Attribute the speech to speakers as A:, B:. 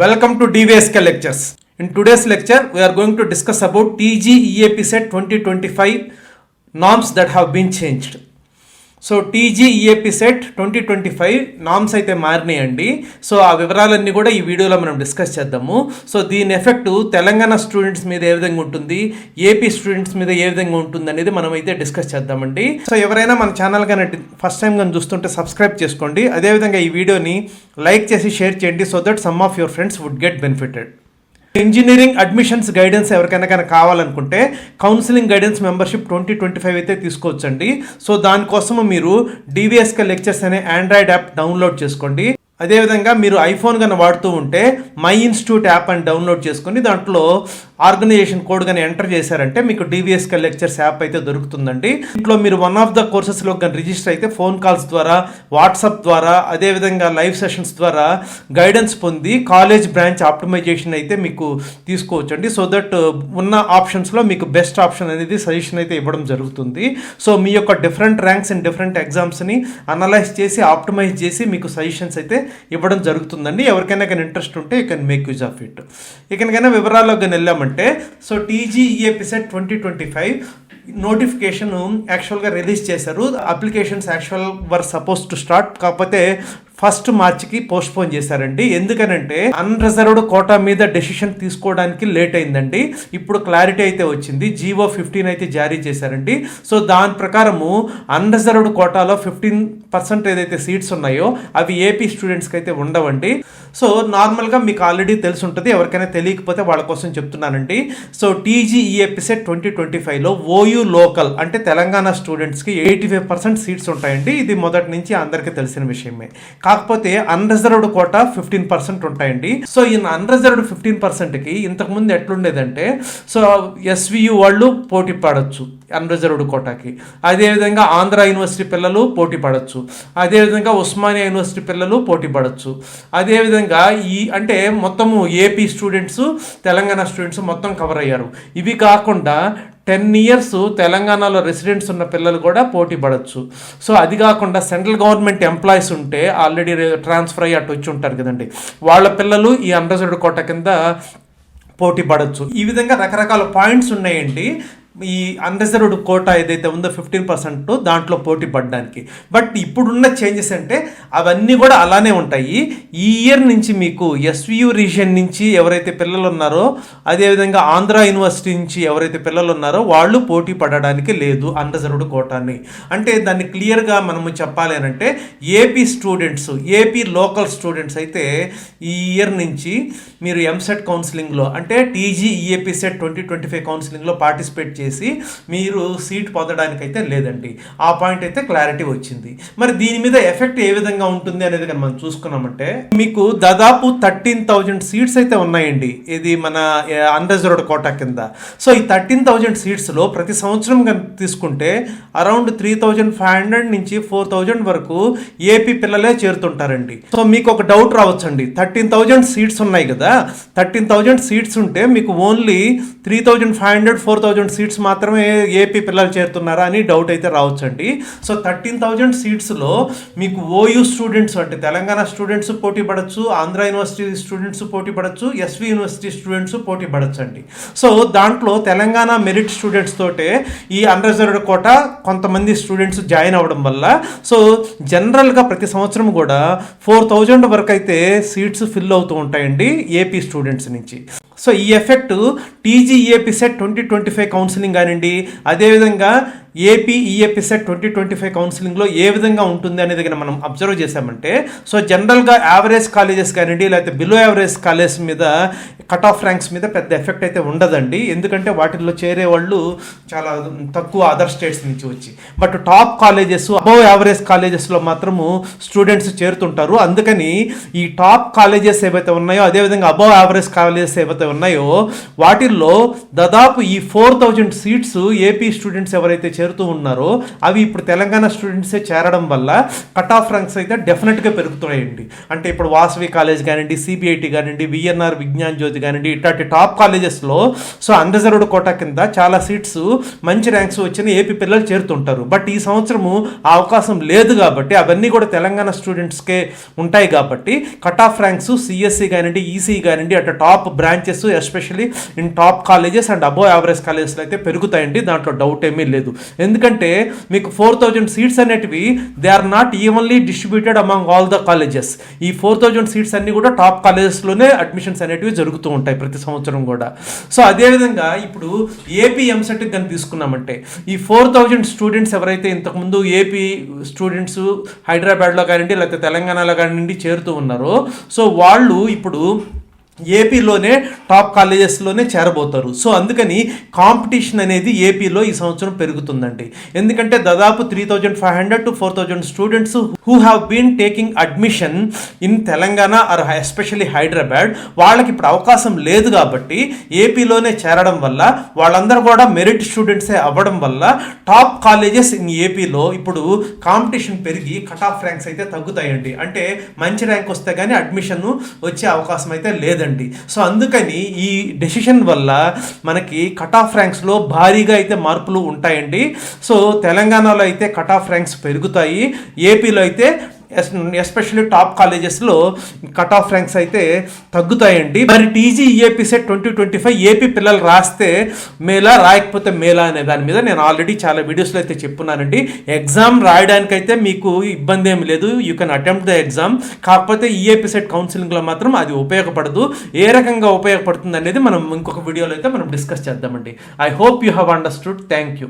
A: Welcome to DVSK lectures. In today's lecture, we are going to discuss about TG-EAP Set 2025 norms that have been changed. So TG-EAP Set 2025 norms అయితే మారినాయండి. So ఆ వివరాలన్నీ కూడా ఈ వీడియోలో మనం discuss చేద్దాము. So దీని ఎఫెక్ట్ తెలంగాణ స్టూడెంట్స్ మీద ఏ విధంగా ఉంటుంది, ఏపీ స్టూడెంట్స్ మీద ఏ విధంగా ఉంటుంది అనేది మనం అయితే డిస్కస్ చేద్దామండి. సో ఎవరైనా మన ఛానల్ కానీ ఫస్ట్ టైం కానీ చూస్తుంటే సబ్స్క్రైబ్ చేసుకోండి. అదేవిధంగా ఈ వీడియోని లైక్ చేసి షేర్ చేయండి so that some of your friends would get benefited. Engineering admissions guidance ఎవరికైనా కానీ కావాలనుకుంటే కౌన్సిలింగ్ గైడెన్స్ మెంబర్షిప్ 2025 అయితే తీసుకోవచ్చండి. సో దానికోసము మీరు DVSK లెక్చర్స్ అనే ఆండ్రాయిడ్ యాప్ డౌన్లోడ్ చేసుకోండి. అదేవిధంగా మీరు ఐఫోన్ కానీ వాడుతూ ఉంటే మై ఇన్స్టిట్యూట్ యాప్ అని డౌన్లోడ్ చేసుకొని దాంట్లో ఆర్గనైజేషన్ కోడ్ కానీ ఎంటర్ చేశారంటే మీకు DVSK లెక్చర్స్ యాప్ అయితే దొరుకుతుందండి. ఇంట్లో మీరు వన్ ఆఫ్ ద కోర్సెస్లో కానీ రిజిస్టర్ అయితే ఫోన్ కాల్స్ ద్వారా, వాట్సాప్ ద్వారా, అదేవిధంగా లైవ్ సెషన్స్ ద్వారా గైడెన్స్ పొంది కాలేజ్ బ్రాంచ్ ఆప్టిమైజేషన్ అయితే మీకు తీసుకోవచ్చండి. సో దట్ ఉన్న ఆప్షన్స్లో మీకు బెస్ట్ ఆప్షన్ అనేది సజెషన్ అయితే ఇవ్వడం జరుగుతుంది. సో మీ యొక్క డిఫరెంట్ ర్యాంక్స్ అండ్ డిఫరెంట్ ఎగ్జామ్స్ని అనలైజ్ చేసి ఆప్టిమైజ్ చేసి మీకు సజెషన్స్ అయితే ఇవ్వడం జరుగుతుందండి. ఎవరికైనా కానీ ఇంట్రెస్ట్ ఉంటే you can make use of it. ఇకనైనా వివరాల్లో కానీ వెళ్ళామంటే సో TG-EAP Set 2025 నోటిఫికేషన్ యాక్చువల్గా రిలీజ్ చేశారు. Applications actual were suppose to start, కాకపోతే 1 మార్చికి పోస్ట్పోన్ చేశారండి. ఎందుకనంటే అన్రిజర్వ్డ్ కోటా మీద డెసిషన్ తీసుకోవడానికి లేట్ అయిందండి. ఇప్పుడు క్లారిటీ అయితే వచ్చింది. GO 15 అయితే జారీ చేశారండి. సో దాని ప్రకారము అన్రిజర్వ్డ్ కోటాలో 15% ఏదైతే సీట్స్ ఉన్నాయో అవి ఏపీ స్టూడెంట్స్కి అయితే ఉండవండి. సో నార్మల్గా మీకు ఆల్రెడీ తెలిసి ఉంటుంది, ఎవరికైనా తెలియకపోతే వాళ్ళ కోసం చెప్తున్నానండి. So TG-EAP Set 2025లో OU local అంటే తెలంగాణ స్టూడెంట్స్కి 85% సీట్స్ ఉంటాయండి. ఇది మొదటి నుంచి అందరికీ తెలిసిన విషయమే. కాకపోతే అన్రిజర్వ్డ్ కోటా 15% ఉంటాయండి. సో ఈ అన్రిజర్వ్డ్ 15%కి ఇంతకుముందు ఎట్లుండేదంటే సో SVU వాళ్ళు పోటీ పడవచ్చు అన్రిజర్వ్డ్ కోటాకి, అదేవిధంగా ఆంధ్ర యూనివర్సిటీ పిల్లలు పోటీ పడవచ్చు, అదేవిధంగా ఉస్మానియా యూనివర్సిటీ పిల్లలు పోటీ పడవచ్చు, అదేవిధంగా ఈ అంటే మొత్తము ఏపీ స్టూడెంట్స్, తెలంగాణ స్టూడెంట్స్ మొత్తం కవర్ అయ్యారు. ఇవి కాకుండా 10 years తెలంగాణలో రెసిడెంట్స్ ఉన్న పిల్లలు కూడా పోటీ పడవచ్చు. సో అది కాకుండా సెంట్రల్ గవర్నమెంట్ ఎంప్లాయీస్ ఉంటే ఆల్రెడీ ట్రాన్స్ఫర్ అయ్యి అటు వచ్చి ఉంటారు కదండి, వాళ్ళ పిల్లలు ఈ అన్రిజర్వ్డ్ కోటా కింద పోటీ పడవచ్చు. ఈ విధంగా రకరకాల పాయింట్స్ ఉన్నాయండి ఈ అన్రిజర్వ్డ్ కోటా ఏదైతే ఉందో 15% దాంట్లో పోటీ పడడానికి. బట్ ఇప్పుడున్న చేంజెస్ అంటే అవన్నీ కూడా అలానే ఉంటాయి. ఈ ఇయర్ నుంచి మీకు SVU రీజియన్ నుంచి ఎవరైతే పిల్లలు ఉన్నారో, అదేవిధంగా ఆంధ్ర యూనివర్సిటీ నుంచి ఎవరైతే పిల్లలు ఉన్నారో వాళ్ళు పోటీ పడడానికి లేదు అన్రిజర్వ్డ్ కోటాని. అంటే దాన్ని క్లియర్గా మనము చెప్పాలి అని అంటే AP students, AP local students అయితే ఈ ఇయర్ నుంచి మీరు ఎంసెట్ కౌన్సిలింగ్లో అంటే TG-EAP Set 2025 కౌన్సిలింగ్లో పార్టిసిపేట్ చేసి మీరు సీట్ పొందడానికైతే లేదండి. ఆ పాయింట్ అయితే క్లారిటీ వచ్చింది. మరి దీని మీద ఎఫెక్ట్ ఏ విధంగా ఉంటుంది అనేది కానీ మనం చూసుకున్నామంటే మీకు దాదాపు 13,000 సీట్స్ అయితే ఉన్నాయండి ఇది మన అన్రిజర్వ్డ్ కోటా కింద. సో ఈ 13,000 సీట్స్లో ప్రతి సంవత్సరం కానీ తీసుకుంటే అరౌండ్ 3,500 నుంచి 4,000 వరకు ఏపీ పిల్లలే చేరుతుంటారండి. సో మీకు ఒక డౌట్ రావచ్చండి, 13,000 సీట్స్ ఉన్నాయి కదా, 13,000 సీట్స్ ఉంటే మీకు ఓన్లీ 3,500 4,000 సీట్స్ మాత్రమే ఏపీ పిల్లలు చేరుతున్నారా అని డౌట్ అయితే రావచ్చండి. సో 13,000 సీట్స్లో మీకు OU స్టూడెంట్స్ అంటే తెలంగాణ స్టూడెంట్స్ పోటీ పడవచ్చు, ఆంధ్ర యూనివర్సిటీ స్టూడెంట్స్ పోటీ పడవచ్చు, SV యూనివర్సిటీ స్టూడెంట్స్ పోటీ పడచ్చండి. సో దాంట్లో తెలంగాణ మెరిట్ స్టూడెంట్స్ తోటే ఈ అన్రిజర్వ్డ్ కోటా కొంతమంది స్టూడెంట్స్ జాయిన్ అవ్వడం వల్ల సో జనరల్గా ప్రతి సంవత్సరం కూడా 4,000 వరకు అయితే సీట్స్ ఫిల్ అవుతూ ఉంటాయండి ఏపీ స్టూడెంట్స్ నుంచి. సో ఈ ఎఫెక్ట్ TG-EAP Set 2025 కౌన్సిలింగ్ కానివ్వండి, అదేవిధంగా EAP Set 2025 కౌన్సిలింగ్లో ఏ విధంగా ఉంటుంది అనేది మనం అబ్జర్వ్ చేసామంటే సో జనరల్గా యావరేజ్ కాలేజెస్ కానివ్వండి లేకపోతే బిలో యావరేజ్ కాలేజెస్ మీద కట్ ఆఫ్ ర్యాంక్స్ మీద పెద్ద ఎఫెక్ట్ అయితే ఉండదండి. ఎందుకంటే వాటిల్లో చేరే వాళ్ళు చాలా తక్కువ అదర్ స్టేట్స్ నుంచి వచ్చి. But top colleges, above average కాలేజెస్లో మాత్రము స్టూడెంట్స్ చేరుతుంటారు. అందుకని ఈ టాప్ కాలేజెస్ ఏవైతే ఉన్నాయో, అదేవిధంగా అబవ్ యావరేజ్ కాలేజెస్ ఏవైతే ఉన్నాయో వాటిల్లో దాదాపు ఈ 4,000 సీట్స్ ఏపీ స్టూడెంట్స్ ఎవరైతే చేరుతూ ఉన్నారో అవి ఇప్పుడు తెలంగాణ స్టూడెంట్సే చేరడం వల్ల కట్ ఆఫ్ ర్యాంక్స్ అయితే డెఫినెట్గా పెరుగుతున్నాయండి. అంటే ఇప్పుడు వాసవి కాలేజ్ కానివ్వండి, సిబిఐటి కానివ్వండి, విఎన్ఆర్ విజ్ఞాన్ జ్యోతి కానివ్వండి, ఇట్లాంటి టాప్ కాలేజెస్లో సో అన్రిజర్వ్డ్ కోటా కింద చాలా సీట్స్ మంచి ర్యాంక్స్ వచ్చిన ఏపీ పిల్లలు చేరుతుంటారు. బట్ ఈ సంవత్సరము ఆ అవకాశం లేదు కాబట్టి అవన్నీ కూడా తెలంగాణ స్టూడెంట్స్కే ఉంటాయి కాబట్టి కట్ ఆఫ్ ర్యాంక్స్ సిఎస్సి కానివ్వండి, ఈసీ కానివ్వండి, అటు top branches especially in top colleges and above average కాలేజెస్లో అయితే పెరుగుతాయండి. దాంట్లో డౌట్ ఏమీ లేదు. ఎందుకంటే మీకు 4000 సీట్స్ అనేటివి they are not evenly distributed among all the colleges. ఈ 4000 సీట్స్ అన్ని కూడా టాప్ కాలేజెస్లోనే అడ్మిషన్స్ అనేటివి జరుగుతూ ఉంటాయి ప్రతి సంవత్సరం కూడా. సో అదేవిధంగా ఇప్పుడు ఏపీ ఎంసెట్ కానీ తీసుకున్నామంటే ఈ 4000 స్టూడెంట్స్ ఎవరైతే ఇంతకుముందు ఏపీ స్టూడెంట్స్ హైదరాబాద్లో కానివ్వండి లేకపోతే తెలంగాణలో కానివ్వండి చేరుతూ ఉన్నారో సో వాళ్ళు ఇప్పుడు ఏపీలోనే టాప్ కాలేజెస్లోనే చేరబోతారు. సో అందుకని కాంపిటీషన్ అనేది ఏపీలో ఈ సంవత్సరం పెరుగుతుందండి. ఎందుకంటే దాదాపు 3500 to 4000 students who have been taking admission in Telangana are especially Hyderabad వాళ్ళకి ఇప్పుడు అవకాశం లేదు కాబట్టి ఏపీలోనే చేరడం వల్ల వాళ్ళందరూ కూడా మెరిట్ స్టూడెంట్సే అవ్వడం వల్ల టాప్ కాలేజెస్ ఇన్ ఏపీలో ఇప్పుడు కాంపిటీషన్ పెరిగి కట్ ఆఫ్ ర్యాంక్స్ అయితే తగ్గుతాయండి. అంటే మంచి ర్యాంక్ వస్తే కానీ అడ్మిషన్ వచ్చే అవకాశం అయితే లేదు. సో అందుకని ఈ డెసిషన్ వల్ల మనకి కట్ ఆఫ్ ర్యాంక్స్లో భారీగా అయితే మార్పులు ఉంటాయండి. సో తెలంగాణలో అయితే కట్ ఆఫ్ ర్యాంక్స్ పెరుగుతాయి, ఏపీలో అయితే ఎస్పెషల్లీ టాప్ కాలేజెస్లో కట్ ఆఫ్ ర్యాంక్స్ అయితే తగ్గుతాయండి. మరి టీజీఈఏపీ సెట్ 2025 ఏపీ పిల్లలు రాస్తే మేలా రాయకపోతే మేలా అనే దాని మీద నేను ఆల్రెడీ చాలా వీడియోస్లో అయితే చెప్పున్నానండి. ఎగ్జామ్ రాయడానికైతే మీకు ఇబ్బంది ఏమి లేదు, you can attempt the exam. కాకపోతే ఈఏపీ సెట్ కౌన్సిలింగ్లో మాత్రం అది ఉపయోగపడదు. ఏ రకంగా ఉపయోగపడుతుంది అనేది మనం ఇంకొక వీడియోలో అయితే మనం డిస్కస్ చేద్దామండి. I hope you have understood. Thank you.